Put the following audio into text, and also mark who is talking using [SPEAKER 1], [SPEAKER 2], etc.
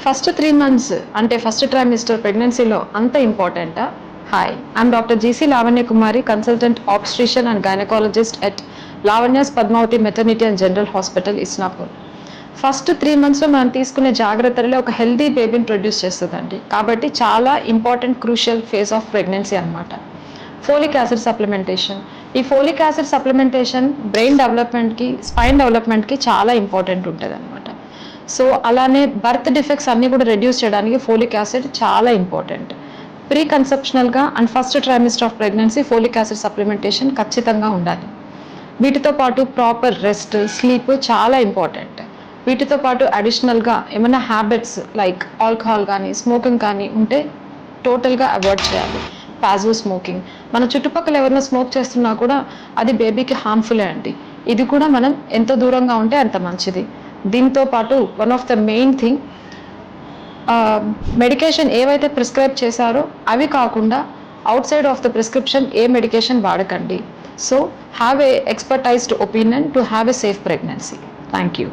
[SPEAKER 1] First 3 months అంటే first trimester ప్రెగ్నెన్సీలో అంత ఇంపార్టెంటా? Hi, I'm doctor GC Lavanya Kumari, consultant obstetrician and gynaecologist at Lavanya's Padmavati maternity and general hospital, Isnapur. First 3 మంత్స్లో మనం తీసుకునే జాగ్రత్తలే ఒక హెల్దీ బేబీని ప్రొడ్యూస్ చేస్తుందండి. కాబట్టి చాలా important crucial phase of pregnancy అనమాట. Folic acid supplementation. ఈ ఫోలిక్ యాసిడ్ సప్లిమెంటేషన్ బ్రెయిన్ డెవలప్మెంట్కి, స్పైన్ డెవలప్మెంట్కి చాలా ఇంపార్టెంట్ ఉంటుంది అనమాట. సో అలానే బర్త్ డిఫెక్ట్స్ అన్నీ కూడా రెడ్యూస్ చేయడానికి ఫోలిక్ యాసిడ్ చాలా ఇంపార్టెంట్. ప్రీ కన్సెప్షనల్గా and first trimester of pregnancy folic acid supplementation ఖచ్చితంగా ఉండాలి. వీటితో పాటు ప్రాపర్ రెస్ట్, స్లీప్ చాలా ఇంపార్టెంట్. వీటితో పాటు అడిషనల్గా ఏమైనా హ్యాబిట్స్ లైక్ ఆల్కహాల్ కానీ, స్మోకింగ్ కానీ ఉంటే టోటల్గా అవాయిడ్ చేయాలి. ప్యాసివ్ స్మోకింగ్, మన చుట్టుపక్కల ఎవరైనా స్మోక్ చేస్తున్నా కూడా అది బేబీకి హార్మ్ఫుల్లే అండి. ఇది కూడా మనం ఎంత దూరంగా ఉంటే అంత మంచిది. దీంతో పాటు one of the main thing, medication ఏవైతే ప్రిస్క్రైబ్ చేశారో అవి కాకుండా outside of the prescription ఏ మెడికేషన్ వాడకండి. So have a expertised opinion to have a safe pregnancy. Thank you.